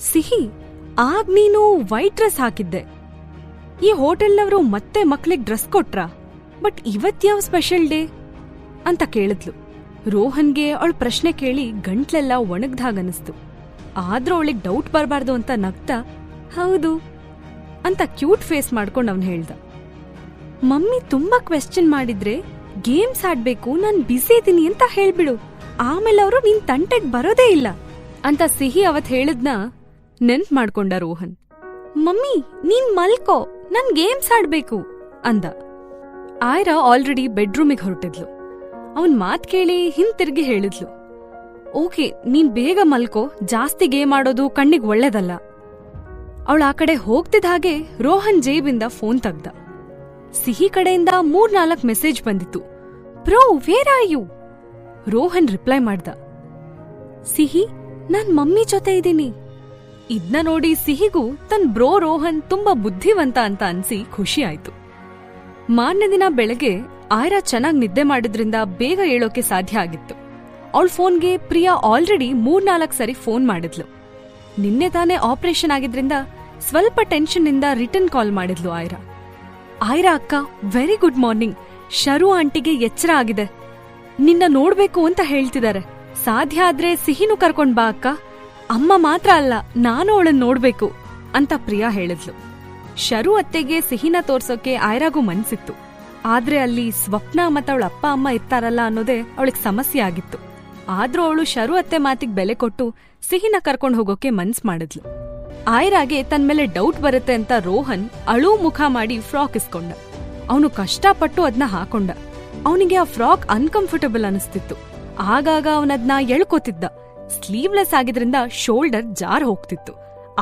ಸಿಹಿ, ಆಗ್ ನೀನು ವೈಟ್ ಡ್ರೆಸ್ ಹಾಕಿದ್ದೆ. ಈ ಹೋಟೆಲ್ನವರು ಮತ್ತೆ ಮಕ್ಳಿಗ್ ಡ್ರೆಸ್ ಕೊಟ್ರಾ? ಬಟ್ ಇವತ್ಯಾವ ಸ್ಪೆಷಲ್ ಡೇ ಅಂತ ಕೇಳಿದ್ಲು. ರೋಹನ್ಗೆ ಅವಳ ಪ್ರಶ್ನೆ ಕೇಳಿ ಗಂಟ್ಲೆಲ್ಲ ಒಣಗ್ದಾಗನಿಸ್ತು. ಆದ್ರೂ ಅವಳಿಗೆ ಡೌಟ್ ಬರಬಾರ್ದು ಅಂತ ನಗ್ತಾ ಹೌದು ಅಂತ ಕ್ಯೂಟ್ ಫೇಸ್ ಮಾಡ್ಕೊಂಡು ಅವನು ಹೇಳ್ದ. ಮಮ್ಮಿ ತುಂಬಾ ಕ್ವೆಶ್ಚನ್ ಮಾಡಿದ್ರೆ ಗೇಮ್ಸ್ ಆಡ್ಬೇಕು, ನಾನ್ ಬ್ಯುಸಿ ಇದೀನಿ ಅಂತ ಹೇಳ್ಬಿಡು, ಆಮೇಲೆ ಅವರು ನಿನ್ ತಂಟೆಗ್ ಬರೋದೇ ಇಲ್ಲ ಅಂತ ಸಿಹಿ ಅವತ್ ಹೇಳಿದ್ನ ನೆನ್ಪ್ ಮಾಡ್ಕೊಂಡ ರೋಹನ್. ಮಮ್ಮಿ ನೀನ್ ಮಲ್ಕೋ, ನನ್ ಗೇಮ್ಸ್ ಆಡ್ಬೇಕು ಅಂದ. ಆಯ್ರಾ ಆಲ್ರೆಡಿ ಬೆಡ್ರೂಮಿಗೆ ಹೊರಟಿದ್ಲು. ಅವನ್ ಮಾತ್ ಕೇಳಿ ಹಿಂತಿರ್ಗಿ ಹೇಳಿದ್ಲು, ಓಕೆ ನೀನ್ ಬೇಗ ಮಲ್ಕೋ, ಜಾಸ್ತಿ ಗೇಮ್ ಆಡೋದು ಕಣ್ಣಿಗ್ ಒಳ್ಳೇದಲ್ಲ. ಅವಳ ಆ ಕಡೆ ಹೋಗ್ತಿದ್ದ ಹಾಗೆ ರೋಹನ್ ಜೇಬಿಂದ ಫೋನ್ ತೆಗ್ದ. ಸಿಹಿ ಕಡೆಯಿಂದ 3-4 ಮೆಸೇಜ್ ಬಂದಿತ್ತು. Bro where are you? Rohan reply ಮಾಡ್ದ, ಸಿಹಿ ನಾನ್ ಮಮ್ಮಿ ಜೊತೆ ಇದ್ದೀನಿ. ಇದ್ನ ನೋಡಿ ಸಿಹಿಗೂ ತನ್ ಬ್ರೋ ರೋಹನ್ ತುಂಬಾ ಬುದ್ಧಿವಂತ ಅಂತ ಅನ್ಸಿ ಖುಷಿ ಆಯ್ತು. ಮಾರನೇ ದಿನ ಬೆಳಗ್ಗೆ ಆಯ್ರಾ ಚೆನ್ನಾಗ್ ನಿದ್ದೆ ಮಾಡಿದ್ರಿಂದ ಬೇಗ ಏಳೋಕೆ ಸಾಧ್ಯ ಆಗಿತ್ತು. ಅವಳ ಫೋನ್ಗೆ ಪ್ರಿಯಾ ಆಲ್ರೆಡಿ 3-4 ಸರಿ ಫೋನ್ ಮಾಡಿದ್ಲು. ನಿನ್ನೆ ತಾನೇ ಆಪರೇಷನ್ ಆಗಿದ್ರಿಂದ ಸ್ವಲ್ಪ ಟೆನ್ಷನ್ನಿಂದ ರಿಟರ್ನ್ ಕಾಲ್ ಮಾಡಿದ್ಲು ಆಯ್ರಾ. ಆಯ್ರಾ ಅಕ್ಕ, ವೆರಿ ಗುಡ್ ಮಾರ್ನಿಂಗ್. ಶರು ಆಂಟಿಗೆ ಎಚ್ಚರ ಆಗಿದೆ, ನಿನ್ನ ನೋಡ್ಬೇಕು ಅಂತ ಹೇಳ್ತಿದ್ದಾರೆ. ಸಾಧ್ಯ ಆದ್ರೆ ಸಿಹಿನೂ ಕರ್ಕೊಂಡ್ ಬಾ ಅಕ್ಕ. ಅಮ್ಮ ಮಾತ್ರ ಅಲ್ಲ, ನಾನು ಅವಳನ್ನ ನೋಡ್ಬೇಕು ಅಂತ ಪ್ರಿಯಾ ಹೇಳಿದ್ಲು. ಶರು ಅತ್ತೆಗೆ ಸಿಹಿನ ತೋರ್ಸೋಕೆ ಆಯ್ರಾಗೂ ಮನ್ಸಿತ್ತು. ಆದ್ರೆ ಅಲ್ಲಿ ಸ್ವಪ್ನ ಮತ್ತ ಅವಳ ಅಪ್ಪ ಅಮ್ಮ ಇರ್ತಾರಲ್ಲ ಅನ್ನೋದೇ ಅವಳಿಗೆ ಸಮಸ್ಯೆ ಆಗಿತ್ತು. ಆದ್ರೂ ಅವಳು ಶರು ಅತ್ತೆ ಮಾತಿಗೆ ಬೆಲೆ ಕೊಟ್ಟು ಸಿಹಿನ ಕರ್ಕೊಂಡು ಹೋಗೋಕೆ ಮನ್ಸ್ ಮಾಡಿದ್ಲು. ಆಯ್ರಾಗೆ ತನ್ ಮೇಲೆ ಡೌಟ್ ಬರುತ್ತೆ ಅಂತ ರೋಹನ್ ಅಳೂ ಮುಖ ಮಾಡಿ ಫ್ರಾಕ್ ಇಸ್ಕೊಂಡ. ಅವನು ಕಷ್ಟಪಟ್ಟು ಅದನ್ನ ಹಾಕೊಂಡ. ಅವನಿಗೆ ಆ ಫ್ರಾಕ್ ಅನ್ಕಂಫರ್ಟಬಲ್ ಅನಿಸ್ತಿತ್ತು. ಆಗಾಗ ಅವನದ್ನ ಎಳ್ಕೋತಿದ್ದ. ಸ್ಲೀವ್ಲೆಸ್ ಆಗಿದ್ರಿಂದ ಶೋಲ್ಡರ್ ಜಾರ್ ಹೋಗ್ತಿತ್ತು.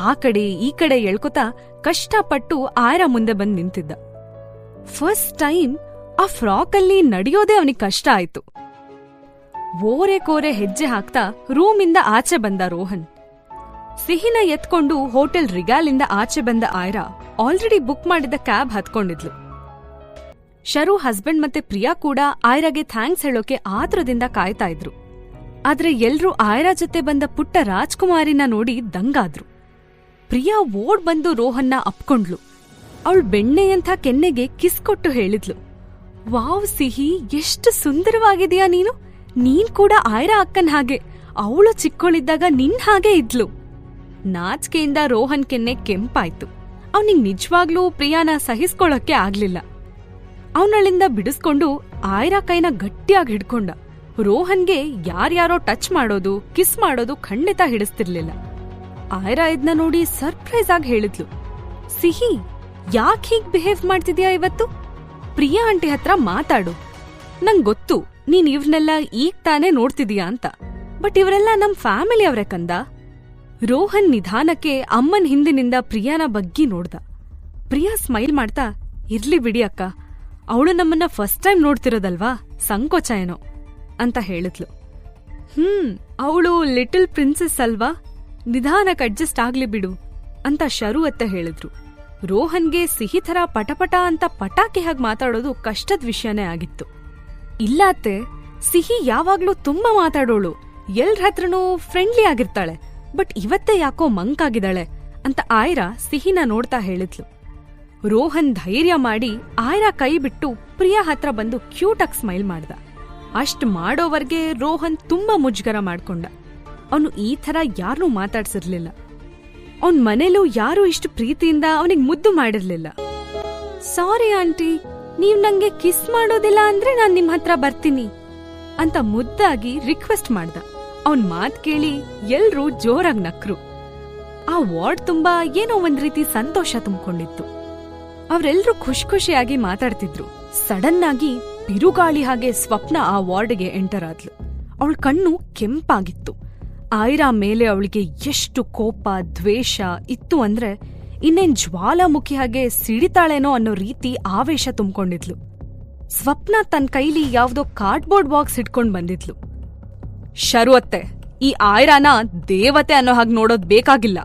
ಆ ಕಡೆ ಈ ಕಡೆ ಎಳ್ಕೊತಾ ಕಷ್ಟಪಟ್ಟು ಆಯ್ರಾ ಮುಂದೆ ಬಂದ್ ನಿಂತಿದ್ದ. ಫಸ್ಟ್ ಟೈಮ್ ಆ ಫ್ರಾಕ್ ಅಲ್ಲಿ ನಡೆಯೋದೇ ಅವನಿಗೆ ಕಷ್ಟ ಆಯ್ತು. ಓರೆ ಕೋರೆ ಹೆಜ್ಜೆ ಹಾಕ್ತಾ ರೂಮಿಂದ ಆಚೆ ಬಂದ ರೋಹನ್. ಸಿಹಿನ ಎತ್ಕೊಂಡು ಹೋಟೆಲ್ ರಿಗಾಲಿಂದ ಆಚೆ ಬಂದ ಆಯ್ರಾ ಆಲ್ರೆಡಿ ಬುಕ್ ಮಾಡಿದ್ದ ಕ್ಯಾಬ್ ಹತ್ಕೊಂಡಿದ್ಲು. ಶರು ಹಸ್ಬೆಂಡ್ ಮತ್ತೆ ಪ್ರಿಯಾ ಕೂಡ ಆಯ್ರಾಗೆ ಥ್ಯಾಂಕ್ಸ್ ಹೇಳೋಕೆ ಆತುರದಿಂದ ಕಾಯ್ತಾ ಇದ್ರು. ಆದ್ರೆ ಎಲ್ರೂ ಆಯ್ರಾ ಜೊತೆ ಬಂದ ಪುಟ್ಟ ರಾಜ್ಕುಮಾರಿನ ನೋಡಿ ದಂಗಾದ್ರು. ಪ್ರಿಯಾ ಓಡ್ ಬಂದು ರೋಹನ್ನ ಅಪ್ಕೊಂಡ್ಲು. ಅವಳು ಬೆಣ್ಣೆಯಂಥ ಕೆನ್ನೆಗೆ ಕಿಸ್ ಕೊಟ್ಟು ಹೇಳಿದ್ಲು, ವಾವ್ ಸಿಹಿ, ಎಷ್ಟು ಸುಂದರವಾಗಿದೆಯಾ ನೀನು. ನೀನ್ ಕೂಡ ಆಯ್ರಾ ಅಕ್ಕನ್ ಹಾಗೆ, ಅವಳು ಚಿಕ್ಕೋಳಿದ್ದಾಗ ನಿನ್ ಹಾಗೆ ಇದ್ಲು. ನಾಚಿಕೆಯಿಂದ ರೋಹನ್ ಕೆನ್ನೆ ಕೆಂಪಾಯ್ತು. ಅವನಿಗ್ ನಿಜವಾಗ್ಲೂ ಪ್ರಿಯಾನ ಸಹಿಸ್ಕೊಳ್ಳೋಕೆ ಆಗ್ಲಿಲ್ಲ. ಅವನಳಿಂದ ಬಿಡಿಸ್ಕೊಂಡು ಆಯ್ರಾ ಕೈನ ಗಟ್ಟಿಯಾಗಿ ಹಿಡ್ಕೊಂಡ. ರೋಹನ್ಗೆ ಯಾರ್ಯಾರೋ ಟಚ್ ಮಾಡೋದು ಕಿಸ್ ಮಾಡೋದು ಖಂಡಿತ ಹಿಡಿಸ್ತಿರ್ಲಿಲ್ಲ. ಆಯ್ರಾ ಇದ್ನ ನೋಡಿ ಸರ್ಪ್ರೈಸ್ ಆಗಿ ಹೇಳಿದ್ಲು, ಸಿಹಿ ಯಾಕ್ ಹೀಗ್ ಬಿಹೇವ್ ಮಾಡ್ತಿದ್ಯಾ ಇವತ್ತು? ಪ್ರಿಯಾ ಆಂಟಿ ಹತ್ರ ಮಾತಾಡು. ನಂಗ್ ಗೊತ್ತು ನೀನ್ ಇವ್ರನ್ನೆಲ್ಲ ಈಗ ತಾನೇ ನೋಡ್ತಿದೀಯಾ ಅಂತ, ಬಟ್ ಇವರೆಲ್ಲ ನಮ್ ಫ್ಯಾಮಿಲಿ ಅವ್ರೆ ಕಂದ. ರೋಹನ್ ನಿಧಾನಕ್ಕೆ ಅಮ್ಮನ್ ಹಿಂದಿನಿಂದ ಪ್ರಿಯಾನ ಬಗ್ಗಿ ನೋಡ್ದ. ಪ್ರಿಯಾ ಸ್ಮೈಲ್ ಮಾಡ್ತಾ, ಇರ್ಲಿ ಬಿಡಿ ಅಕ್ಕ, ಅವಳು ನಮ್ಮನ್ನ ಫಸ್ಟ್ ಟೈಮ್ ನೋಡ್ತಿರೋದಲ್ವಾ, ಸಂಕೋಚ ಏನೋ ಅಂತ ಹೇಳಿದ್ಲು. ಅವಳು ಲಿಟಲ್ ಪ್ರಿನ್ಸೆಸ್ ಅಲ್ವಾ, ನಿಧಾನಕ್ಕೆ ಅಡ್ಜಸ್ಟ್ ಆಗ್ಲಿ ಬಿಡು ಅಂತ ಶರು ಅತ್ತೆ ಹೇಳಿದ್ರು. ರೋಹನ್ಗೆ ಸಿಹಿ ಥರ ಪಟಪಟ ಅಂತ ಪಟಾಕಿ ಹಾಗೆ ಮಾತಾಡೋದು ಕಷ್ಟದ ವಿಷಯನೇ ಆಗಿತ್ತು. ಇಲ್ಲಾತ್ತೆ, ಸಿಹಿ ಯಾವಾಗ್ಲೂ ತುಂಬಾ ಮಾತಾಡೋಳು, ಎಲ್ರ ಹತ್ರನೂ ಫ್ರೆಂಡ್ಲಿ ಆಗಿರ್ತಾಳೆ, ಬಟ್ ಇವತ್ತೇ ಯಾಕೋ ಮಂಕಾಗಿದ್ದಾಳೆ ಅಂತ ಆಯ್ರಾ ಸಿಹಿನ ನೋಡ್ತಾ ಹೇಳಿದ್ಲು. ರೋಹನ್ ಧೈರ್ಯ ಮಾಡಿ ಆಯ್ರಾ ಕೈ ಬಿಟ್ಟು ಪ್ರಿಯಾ ಹತ್ರ ಬಂದು ಕ್ಯೂಟಾಗಿ ಸ್ಮೈಲ್ ಮಾಡ್ದ. ಅಷ್ಟ್ ಮಾಡೋವರ್ಗೆ ರೋಹನ್ ತುಂಬಾ ಮುಜುಗರ ಮಾಡ್ಕೊಂಡ. ಅವನು ಈ ಥರ ಯಾರನ್ನೂ ಮಾತಾಡ್ಸಿರ್ಲಿಲ್ಲ. ಅವನ್ ಮನೇಲೂ ಯಾರೂ ಇಷ್ಟು ಪ್ರೀತಿಯಿಂದ ಅವನಿಗೆ ಮುದ್ದು ಮಾಡಿರ್ಲಿಲ್ಲ. ಸಾರಿ ಆಂಟಿ, ನೀವ್ ನಂಗೆ ಕಿಸ್ ಮಾಡೋದಿಲ್ಲ ಅಂದ್ರೆ ನಾನ್ ನಿಮ್ ಹತ್ರ ಬರ್ತೀನಿ ಅಂತ ಮುದ್ದಾಗಿ ರಿಕ್ವೆಸ್ಟ್ ಮಾಡ್ದ. ಅವನ್ ಮಾತ್ ಕೇಳಿ ಎಲ್ರೂ ಜೋರಾಗಿ ನಕ್ರು. ಆ ವಾರ್ಡ್ ತುಂಬಾ ಏನೋ ಒಂದ್ ರೀತಿ ಸಂತೋಷ ತುಂಬಿಕೊಂಡಿತ್ತು. ಅವ್ರೆಲ್ರೂ ಖುಷಿಯಾಗಿ ಮಾತಾಡ್ತಿದ್ರು. ಸಡನ್ ಆಗಿ ಬಿರುಗಾಳಿ ಹಾಗೆ ಸ್ವಪ್ನ ಆ ವಾರ್ಡ್ಗೆ ಎಂಟರ್ ಆದ್ಲು. ಅವಳ ಕಣ್ಣು ಕೆಂಪಾಗಿತ್ತು. ಆಯ್ರಾ ಮೇಲೆ ಅವಳಿಗೆ ಎಷ್ಟು ಕೋಪ ದ್ವೇಷ ಇತ್ತು ಅಂದ್ರೆ ಇನ್ನೇನ್ ಜ್ವಾಲಾಮುಖಿ ಹಾಗೆ ಸಿಡಿತಾಳೇನೋ ಅನ್ನೋ ರೀತಿ ಆವೇಶ ತುಂಬಿಕೊಂಡಿದ್ಲು. ಸ್ವಪ್ನ ತನ್ನ ಕೈಲಿ ಯಾವ್ದೋ ಕಾರ್ಡ್ಬೋರ್ಡ್ ಬಾಕ್ಸ್ ಹಿಡ್ಕೊಂಡ್ ಬಂದಿದ್ಲು. ಶರು ಅತ್ತೆ, ಈ ಆಯ್ರಾನ ದೇವತೆ ಅನ್ನೋ ಹಾಗೆ ನೋಡೋದ್ ಬೇಕಾಗಿಲ್ಲ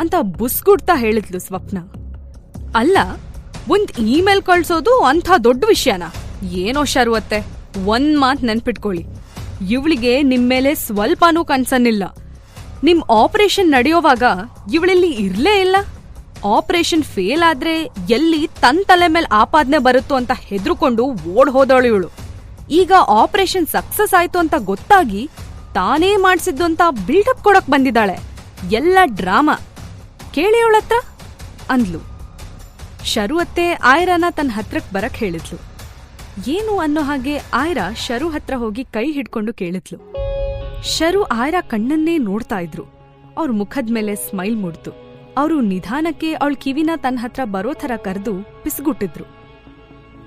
ಅಂತ ಬುಸ್ಗುಡ್ತಾ ಹೇಳಿದ್ಲು ಸ್ವಪ್ನ. ಅಲ್ಲ, ಒಂದ್ ಇಮೇಲ್ ಕಳ್ಸೋದು ಅಂಥ ದೊಡ್ಡ ವಿಷಯನಾ? ಏನೋ ಶರು ಅತ್ತೆ, ಒಂದ್ ಮಾತ್ ನೆನ್ಪಿಟ್ಕೊಳ್ಳಿ, ಇವಳಿಗೆ ನಿಮ್ಮೇಲೆ ಸ್ವಲ್ಪನೂ ಕನ್ಸನ್ನಿಲ್ಲ. ನಿಮ್ ಆಪರೇಷನ್ ನಡೆಯೋವಾಗ ಇವಳಿಲ್ಲಿ ಇರ್ಲೇ ಇಲ್ಲ. ಆಪರೇಷನ್ ಫೇಲ್ ಆದ್ರೆ ಎಲ್ಲಿ ತನ್ ತಲೆ ಮೇಲೆ ಆಪಾದನೆ ಬರುತ್ತೋ ಅಂತ ಹೆದರ್ಕೊಂಡು ಓಡ್ ಹೋದವಳು ಇವಳು. ಈಗ ಆಪರೇಷನ್ ಸಕ್ಸಸ್ ಆಯ್ತು ಅಂತ ಗೊತ್ತಾಗಿ ತಾನೇ ಮಾಡ್ಸಿದ್ದು ಅಂತ ಬಿಲ್ಡಪ್ ಕೊಡಕ್ ಬಂದಿದ್ದಾಳೆ. ಎಲ್ಲ ಡ್ರಾಮಾ. ಕೇಳಿ ಅವಳತ್ರ ಅಂದ್ಲು. ಶರು ಅತ್ತೆ ಆಯ್ರಾನ ತನ್ನ ಹತ್ರಕ್ ಬರಕ್ ಹೇಳಿದ್ಲು. ಏನು ಅನ್ನೋ ಹಾಗೆ ಆಯ್ರಾ ಶರು ಹತ್ರ ಹೋಗಿ ಕೈ ಹಿಡ್ಕೊಂಡು ಕೇಳಿದ್ಲು. ಶರು ಆಯ್ರಾ ಕಣ್ಣನ್ನೇ ನೋಡ್ತಾ ಇದ್ರು. ಅವ್ರ ಮುಖದ ಮೇಲೆ ಸ್ಮೈಲ್ ಮೂಡ್ತು. ಅವರು ನಿಧಾನಕ್ಕೆ ಅವಳ ಕಿವಿನ ತನ್ನ ಹತ್ರ ಬರೋ ಥರ ಕರೆದು ಪಿಸ್ಗುಟ್ಟಿದ್ರು.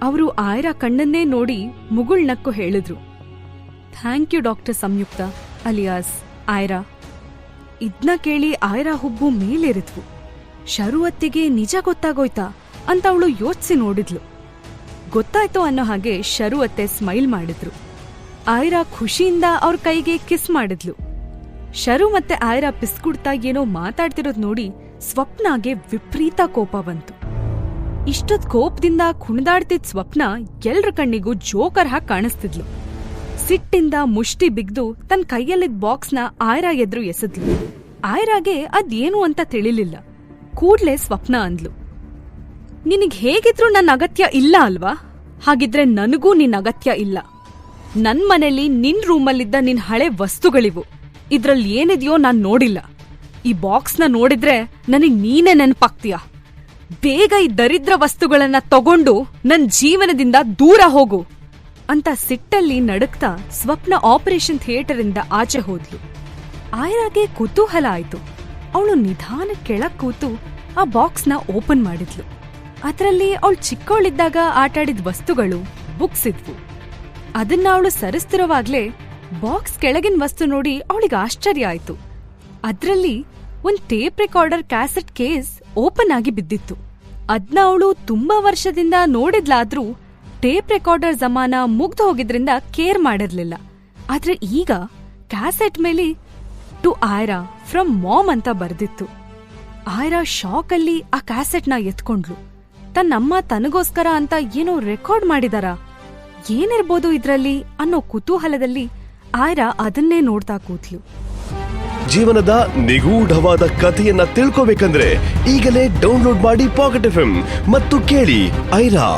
ಅವರು ಆಯ್ರಾ ಕಣ್ಣನ್ನೇ ನೋಡಿ ಮುಗುಳ್ನಕ್ಕು ಹೇಳಿದ್ರು, thank you doctor Samyuktha alias Aira. ಇದ್ನ ಕೇಳಿ ಆಯ್ರಾ ಹುಬ್ಬು ಮೇಲೇರಿದ್ವು. ಶರು ಅತ್ತಿಗೆ ನಿಜ ಗೊತ್ತಾಗೋಯ್ತಾ ಅಂತ ಅವಳು ಯೋಚಿಸಿ ನೋಡಿದ್ಲು. ಗೊತ್ತಾಯ್ತು ಅನ್ನೋ ಹಾಗೆ ಶರು ಅತ್ತೆ ಸ್ಮೈಲ್ ಮಾಡಿದ್ರು. ಆಯ್ರಾ ಖುಷಿಯಿಂದ ಅವ್ರ ಕೈಗೆ ಕಿಸ್ ಮಾಡಿದ್ಲು. ಶರು ಮತ್ತೆ ಆಯ್ರಾ ಪಿಸ್ಕುಡ್ತಾ ಏನೋ ಮಾತಾಡ್ತಿರೋದ್ ನೋಡಿ ಸ್ವಪ್ನಾಗೆ ವಿಪರೀತ ಕೋಪ ಬಂತು. ಇಷ್ಟೊತ್ ಕೋಪದಿಂದ ಕುಣಿದಾಡ್ತಿದ್ ಸ್ವಪ್ನ ಎಲ್ರ ಕಣ್ಣಿಗೂ ಜೋಕರ್ ಹಾಗೆ ಕಾಣಿಸ್ತಿದ್ಲು. ಸಿಟ್ಟಿಂದ ಮುಷ್ಟಿ ಬಿಗ್ದು ತನ್ನ ಕೈಯಲ್ಲಿದ್ದ ಬಾಕ್ಸ್ನ ಆಯ್ರಾ ಎದುರು ಎಸೆದ್ಲು. ಆಯ್ರಾಗೆ ಅದೇನು ಅಂತ ತಿಳಿಲಿಲ್ಲ. ಕೂಡ್ಲೆ ಸ್ವಪ್ನ ಅಂದ್ಲು, ನಿನಗ್ ಹೇಗಿದ್ರು ನನ್ನ ಅಗತ್ಯ ಇಲ್ಲ ಅಲ್ವಾ? ಹಾಗಿದ್ರೆ ನನಗೂ ನಿನ್ ಅಗತ್ಯ ಇಲ್ಲ. ನನ್ ಮನೇಲಿ ನಿನ್ ರೂಮಲ್ಲಿದ್ದ ನಿನ್ ಹಳೆ ವಸ್ತುಗಳಿವು. ಇದ್ರಲ್ಲಿ ಏನಿದೆಯೋ ನಾನ್ ನೋಡಿಲ್ಲ. ಈ ಬಾಕ್ಸ್ನ ನೋಡಿದ್ರೆ ನನಗ್ ನೀನೇ ನೆನಪಾಗ್ತೀಯ. ಬೇಗ ಈ ದರಿದ್ರ ವಸ್ತುಗಳನ್ನ ತಗೊಂಡು ನನ್ ಜೀವನದಿಂದ ದೂರ ಹೋಗು ಅಂತ ಸಿಟ್ಟಲ್ಲಿ ನಡುಕ್ತಾ ಸ್ವಪ್ನ ಆಪರೇಷನ್ ಥಿಯೇಟರಿಂದ ಆಚೆ ಹೋದ್ಲು. ಆಯ್ರಾಗೆ ಕುತೂಹಲ ಆಯ್ತು. ಅವಳು ನಿಧಾನ ಕೆಳಗ್ ಕೂತು ಆ ಬಾಕ್ಸ್ನ ಓಪನ್ ಮಾಡಿದ್ಲು. ಅದ್ರಲ್ಲಿ ಅವಳು ಚಿಕ್ಕವಳಿದ್ದಾಗ ಆಟಾಡಿದ ವಸ್ತುಗಳು, ಬುಕ್ಸ್ ಇದ್ವು. ಅದನ್ನ ಅವಳು ಸರಿಸ್ತಿರೋವಾಗ್ಲೇ ಬಾಕ್ಸ್ ಕೆಳಗಿನ ವಸ್ತು ನೋಡಿ ಅವಳಿಗೆ ಆಶ್ಚರ್ಯ ಆಯ್ತು. ಅದ್ರಲ್ಲಿ ಒಂದ್ tape recorder cassette case open ಆಗಿ ಬಿದ್ದಿತ್ತು. ಅದ್ನ ಅವಳು ತುಂಬಾ ವರ್ಷದಿಂದ ನೋಡಿದ್ಲಾದ್ರೂ ಟೇಪ್ ರೆಕಾರ್ಡರ್ ಜಮಾನ ಮುಗ್ದು ಹೋಗಿದ್ರಿಂದ ಕೇರ್ ಮಾಡಿರ್ಲಿಲ್ಲ. ಆದ್ರೆ ಈಗ ಕ್ಯಾಸೆಟ್ ಮೇಲೆ ಟು ಆಯ್ರಾ ಫ್ರಮ್ ಮಾಮ್ ಅಂತ ಬರ್ದಿತ್ತು. ಆಯ್ರಾ ಶಾಕಲ್ಲಿ ಆ ಕ್ಯಾಸೆಟ್ನ ಎತ್ಕೊಂಡ್ಲು. ತನ್ನಮ್ಮ ತನಗೋಸ್ಕರ ಅಂತ ಏನೋ ರೆಕಾರ್ಡ್ ಮಾಡಿದಾರಾ, ಏನಿರ್ಬೋದು ಇದ್ರಲ್ಲಿ ಅನ್ನೋ ಕುತೂಹಲದಲ್ಲಿ ಆಯ್ರಾ ಅದನ್ನೇ ನೋಡ್ತಾ ಕೂತ್ಲು. ಜೀವನದ ನಿಗೂಢವಾದ ಕಥೆಯನ್ನ ತಿಳ್ಕೋಬೇಕಂದ್ರೆ ಈಗಲೇ ಡೌನ್ಲೋಡ್ ಮಾಡಿ ಪಾಕೆಟ್ FM ಮತ್ತು ಕೇಳಿ ಐರಾ.